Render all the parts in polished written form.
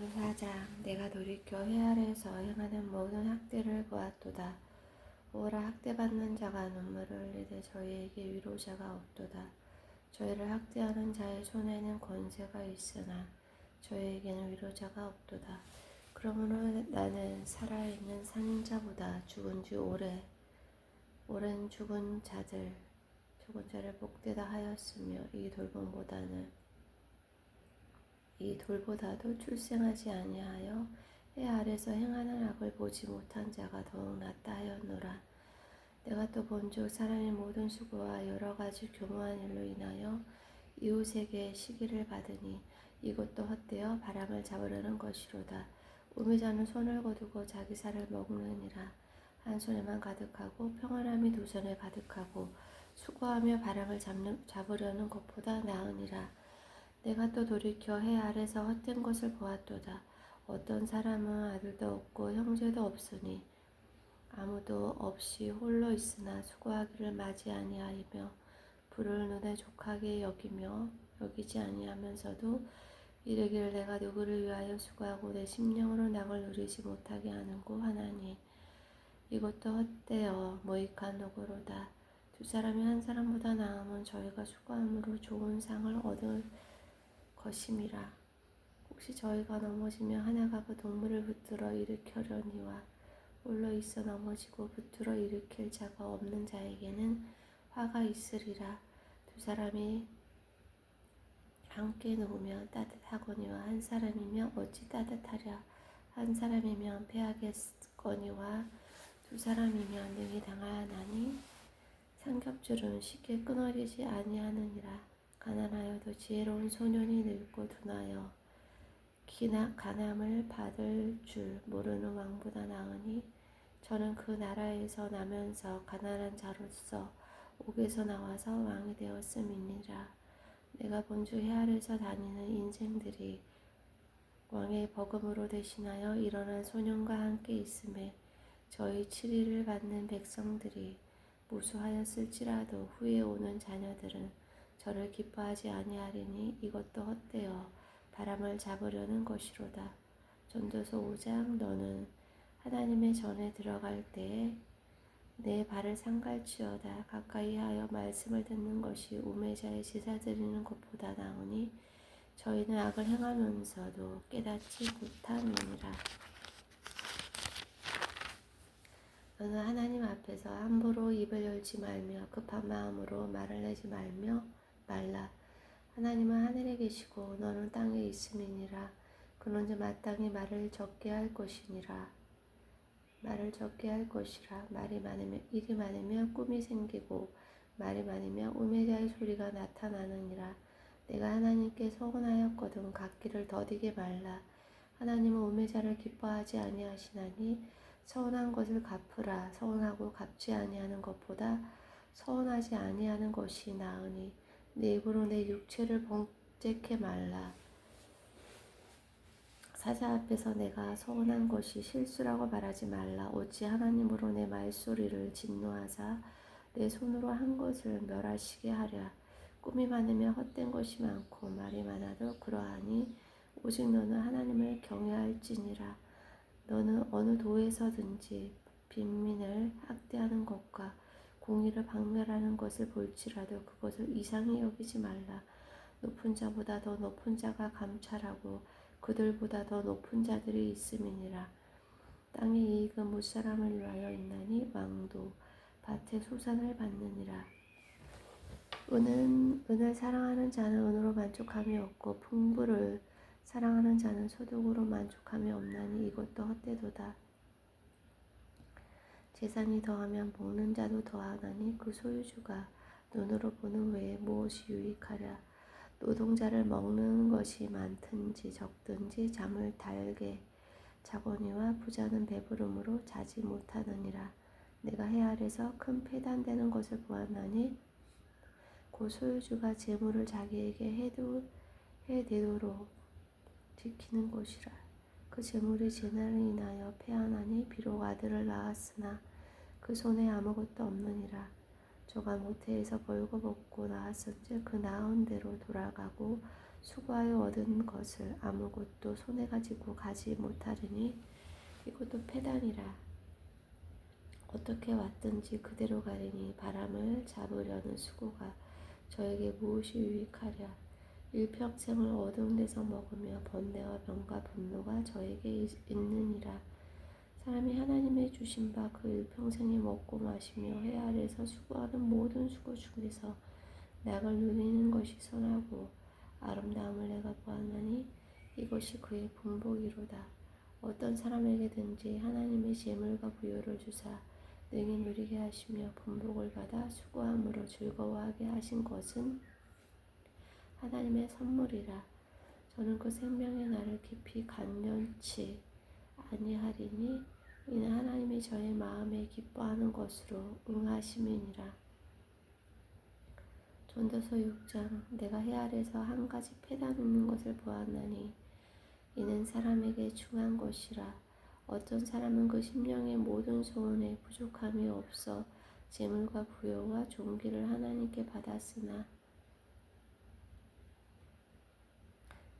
4장 내가 돌이켜 해 아래에서 행하는 모든 학대를 보았도다. 오라 학대받는 자가 눈물을 흘리되 저희에게 위로자가 없도다. 저희를 학대하는 자의 손에는 권세가 있으나 저희에게는 위로자가 없도다. 그러므로 나는 살아있는 상인자보다 죽은 지 오랜 죽은 자를 복되다 하였으며 이 돌보다도 출생하지 아니하여 해 아래서 행하는 악을 보지 못한 자가 더욱 낫다 하였노라. 내가 또 본즉 사람의 모든 수고와 여러 가지 교묘한 일로 인하여 이웃에게 시기를 받으니 이것도 헛되어 바람을 잡으려는 것이로다. 우매자는 손을 거두고 자기 살을 먹느니라. 한 손에만 가득하고 평안함이 두 손에 가득하고 수고하며 바람을 잡으려는 것보다 나으니라. 내가 또 돌이켜 해 아래서 헛된 것을 보았도다. 어떤 사람은 아들도 없고 형제도 없으니 아무도 없이 홀로 있으나 수고하기를 맞이 아니하며 불을 눈에 족하게 여기지 아니하면서도 이르기를 내가 누구를 위하여 수고하고 내 심령으로 낙을 누리지 못하게 하는고 하나니 이것도 헛되어 무익한 노고로다. 두 사람이 한 사람보다 나으면 저희가 수고함으로 좋은 상을 얻을 것임이라. 혹시 저희가 넘어지며 하나가 그 동물을 붙들어 일으켜려니와 홀로 있어 넘어지고 붙들어 일으킬 자가 없는 자에게는 화가 있으리라. 두 사람이 함께 누우면 따뜻하거니와 한 사람이면 어찌 따뜻하랴. 한 사람이면 패하겠거니와 두 사람이면 능히 당하나니 삼겹줄은 쉽게 끊어지지 아니하느니라. 가난하여도 지혜로운 소년이 늙고 둔하여 가남을 받을 줄 모르는 왕보다 나으니 저는 그 나라에서 나면서 가난한 자로서 옥에서 나와서 왕이 되었음이니라. 내가 본주 해 아래서 다니는 인생들이 왕의 버금으로 대신하여 일어난 소년과 함께 있음에 저희 치리를 받는 백성들이 무수하였을지라도 후에 오는 자녀들은 저를 기뻐하지 아니하리니 이것도 헛되어 바람을 잡으려는 것이로다. 전도서 5장 너는 하나님의 전에 들어갈 때에 내 발을 삼갈지어다. 가까이 하여 말씀을 듣는 것이 우매자의 제사 드리는 것보다 나으니 저희는 악을 행하면서도 깨닫지 못함이니라. 너는 하나님 앞에서 함부로 입을 열지 말며 급한 마음으로 말을 내지 말라. 하나님은 하늘에 계시고 너는 땅에 있음이니라. 그런즉 마땅히 말을 적게 할 것이라. 일이 많으면 꿈이 생기고 말이 많으면 우매자의 소리가 나타나느니라. 내가 하나님께 서운하였거든 갚기를 더디게 말라. 하나님은 우매자를 기뻐하지 아니하시나니 서운한 것을 갚으라. 서운하고 갚지 아니하는 것보다 서운하지 아니하는 것이 나으니 내 입으로 내 육체를 범죄케 말라. 사자 앞에서 내가 서운한 것이 실수라고 말하지 말라. 어찌 하나님으로 내 말소리를 진노하사 내 손으로 한 것을 멸하시게 하랴. 꿈이 많으면 헛된 것이 많고 말이 많아도 그러하니 오직 너는 하나님을 경외할지니라. 너는 어느 도에서든지 빈민을 학대하는 것과 공의를 박멸하는 것을 볼지라도 그것을 이상히 여기지 말라. 높은 자보다 더 높은 자가 감찰하고 그들보다 더 높은 자들이 있음이니라. 땅의 이익은 무사람을 위하여 있나니 왕도 밭의 소산을 받느니라. 은을 사랑하는 자는 은으로 만족함이 없고 풍부를 사랑하는 자는 소득으로 만족함이 없나니 이것도 헛되도다. 재산이 더하면 먹는 자도 더하나니 그 소유주가 눈으로 보는 외에 무엇이 유익하랴. 노동자를 먹는 것이 많든지 적든지 잠을 달게 자거니와 부자는 배부름으로 자지 못하느니라. 내가 해 아래서 큰 패단되는 것을 보았나니 곧 소유주가 재물을 자기에게 해되도록 지키는 것이라. 그 재물이 재난을 인하여 패하나니 비록 아들을 낳았으나 그 손에 아무것도 없느니라. 저가 모태에서 벌거벗고 나았은즉 그 낳은 대로 돌아가고 수고하여 얻은 것을 아무것도 손에 가지고 가지 못하리니 이것도 패단이라. 어떻게 왔든지 그대로 가리니 바람을 잡으려는 수고가 저에게 무엇이 유익하랴. 일평생을 어두운 데서 먹으며 번뇌와 병과 분노가 저에게 있느니라. 사람이 하나님의 주신 바 그 일평생에 먹고 마시며 해 아래서 수고하는 모든 수고 중에서 낙을 누리는 것이 선하고 아름다움을 내가 보았나니 이것이 그의 분복이로다. 어떤 사람에게든지 하나님의 재물과 부요를 주사 능히 누리게 하시며 분복을 받아 수고함으로 즐거워하게 하신 것은 하나님의 선물이라. 저는 그 생명의 날을 깊이 간련치 아니하리니 이는 하나님이 저의 마음에 기뻐하는 것으로 응하심이니라. 전도서 6장. 내가 해 아래서 한 가지 패단 있는 것을 보았나니 이는 사람에게 중한 것이라. 어떤 사람은 그 심령의 모든 소원에 부족함이 없어 재물과 부요와 존귀를 하나님께 받았으나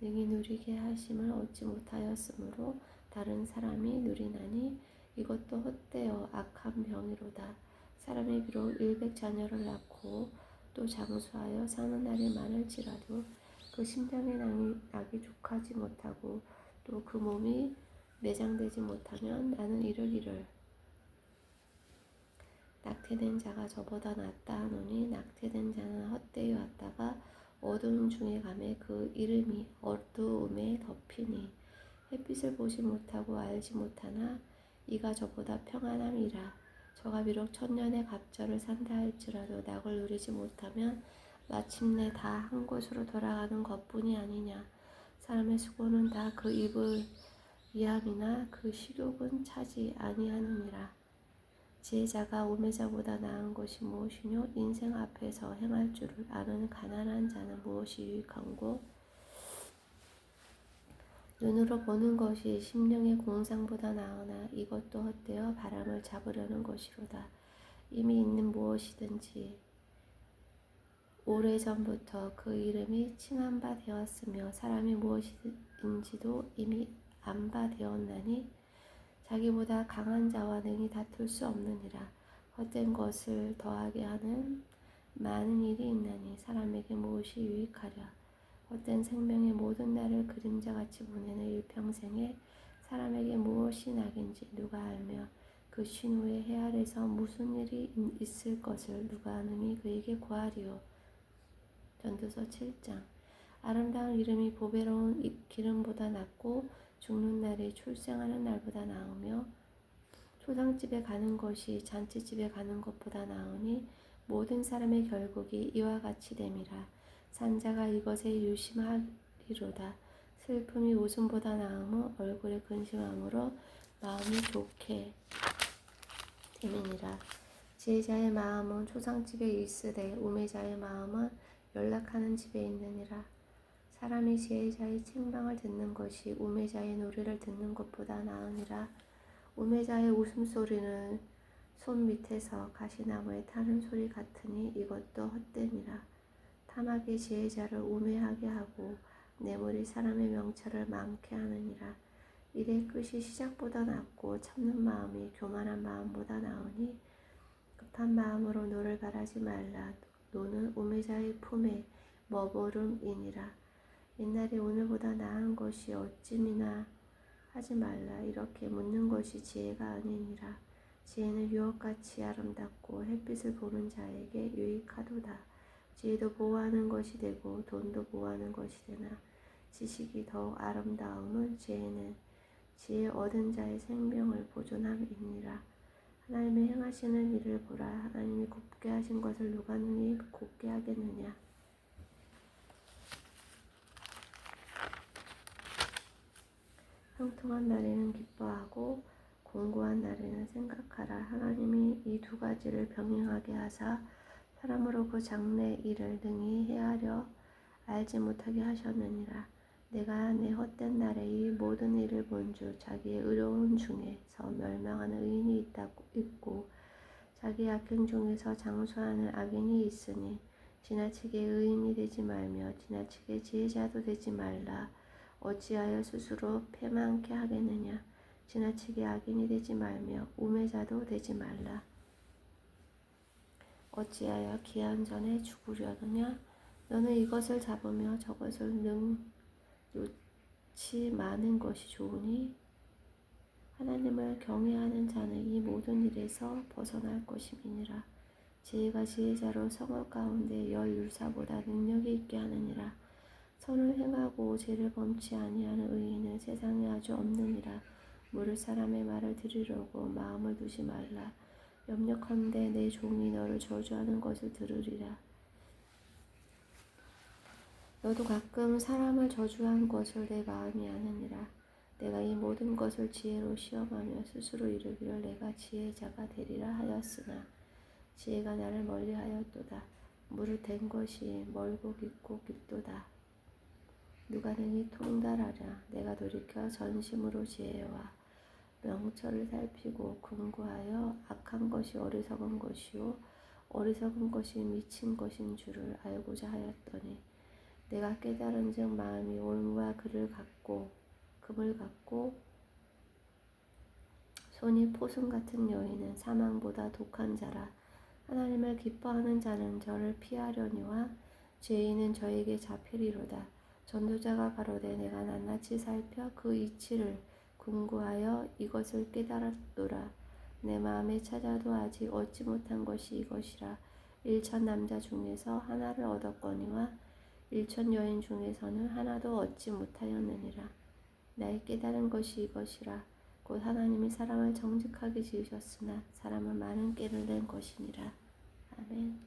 능히 누리게 하심을 얻지 못하였으므로 다른 사람이 누리나니 이것도 헛되어 악한 병이로다. 사람이 비록 100자녀를 낳고 또 장수하여 사는 날이 많을지라도 그 심장의 낙이 족하지 못하고 또 그 몸이 매장되지 못하면 나는 이르기를 낙태된 자가 저보다 낫다 하노니 낙태된 자는 헛되이 왔다가 어두움 중에 가매 그 이름이 어두움에 덮이니 햇빛을 보지 못하고 알지 못하나 이가 저보다 평안함이라. 저가 비록 천년의 갑절을 산다 할지라도 낙을 누리지 못하면 마침내 다 한 곳으로 돌아가는 것뿐이 아니냐. 사람의 수고는 다 그 입을 위함이나 그 식욕은 차지 아니하느니라. 지혜자가 우매자보다 나은 것이 무엇이뇨? 인생 앞에서 행할 줄을 아는 가난한 자는 무엇이 유익한고? 눈으로 보는 것이 심령의 공상보다 나으나 이것도 헛되어 바람을 잡으려는 것이로다. 이미 있는 무엇이든지 오래전부터 그 이름이 칭한 바 되었으며 사람이 무엇인지도 이미 안 바 되었나니 자기보다 강한 자와 능히 다툴 수 없느니라. 헛된 것을 더하게 하는 많은 일이 있나니 사람에게 무엇이 유익하랴. 헛된 생명의 모든 날을 그림자같이 보내는 일평생에 사람에게 무엇이 낙인지 누가 알며 그 쉰 후에 해 아래서 무슨 일이 있을 것을 누가 아느니 그에게 구하리요. 전도서 7장. 아름다운 이름이 보배로운 기름보다 낫고 죽는 날이 출생하는 날보다 나으며 초상집에 가는 것이 잔치집에 가는 것보다 나으니 모든 사람의 결국이 이와 같이 됨이라. 산자가 이것에 유심하리로다. 슬픔이 웃음보다 나으며 얼굴에 근심함으로 마음이 좋게 됨이니라. 지혜자의 마음은 초상집에 있으되 우매자의 마음은 연락하는 집에 있느니라. 사람이 지혜자의 책망을 듣는 것이 우매자의 노래를 듣는 것보다 나으니라. 우매자의 웃음소리는 손 밑에서 가시나무에 타는 소리 같으니 이것도 헛됨이라. 탐악이 지혜자를 우매하게 하고 뇌물이 사람의 명철을 많게 하느니라. 일의 끝이 시작보다 낫고 참는 마음이 교만한 마음보다 나으니 급한 마음으로 노를 바라지 말라. 노는 우매자의 품에 머무름이니라. 옛날이 오늘보다 나은 것이 어찌미나 하지 말라. 이렇게 묻는 것이 지혜가 아니니라. 지혜는 유혹같이 아름답고 햇빛을 보는 자에게 유익하도다. 지혜도 보호하는 것이 되고 돈도 보호하는 것이 되나 지식이 더욱 아름다움은 지혜 얻은 자의 생명을 보존함이니라. 하나님의 행하시는 일을 보라. 하나님이 곱게 하신 것을 누가 능히 곱게 하겠느냐. 형통한 날에는 기뻐하고 공고한 날에는 생각하라. 하나님이 이 두 가지를 병행하게 하사 사람으로 그 장래 일을 능히 헤아려 알지 못하게 하셨느니라. 내가 내 헛된 날에 이 모든 일을 본즉 자기의 의로운 중에서 멸망하는 의인이 있고 자기의 악행 중에서 장수하는 악인이 있으니 지나치게 의인이 되지 말며 지나치게 지혜자도 되지 말라. 어찌하여 스스로 패망케 하겠느냐. 지나치게 악인이 되지 말며 우매자도 되지 말라. 어찌하여 기한 전에 죽으려느냐. 너는 이것을 잡으며 저것을 능치 많은 것이 좋으니 하나님을 경외하는 자는 이 모든 일에서 벗어날 것임이니라. 지혜가 지혜자로 성읍 가운데 열율사보다 능력이 있게 하느니라. 선을 행하고 죄를 범치 아니하는 의인은 세상에 아주 없느니라. 모를 사람의 말을 들으려고 마음을 두지 말라. 염려컨대 내 종이 너를 저주하는 것을 들으리라. 너도 가끔 사람을 저주한 것을 내 마음이 아느니라. 내가 이 모든 것을 지혜로 시험하며 스스로 이르기를 내가 지혜자가 되리라 하였으나 지혜가 나를 멀리하였도다. 무릇 된 것이 멀고 깊고 깊도다. 누가 능히 통달하랴. 내가 돌이켜 전심으로 지혜와 명철을 살피고 궁구하여 악한 것이 어리석은 것이요 어리석은 것이 미친 것인 줄을 알고자 하였더니 내가 깨달은즉 마음이 올무와 금을 갖고 손이 포승 같은 여인은 사망보다 독한 자라. 하나님을 기뻐하는 자는 저를 피하려니와 죄인은 저에게 잡히리로다. 전도자가 가로되 내가 낱낱이 살펴 그 이치를 궁구하여 이것을 깨달았노라. 내 마음에 찾아도 아직 얻지 못한 것이 이것이라. 1천 남자 중에서 하나를 얻었거니와 1천 여인 중에서는 하나도 얻지 못하였느니라. 나의 깨달은 것이 이것이라. 곧 하나님이 사람을 정직하게 지으셨으나 사람은 많은 깨를 낸 것이니라. 아멘.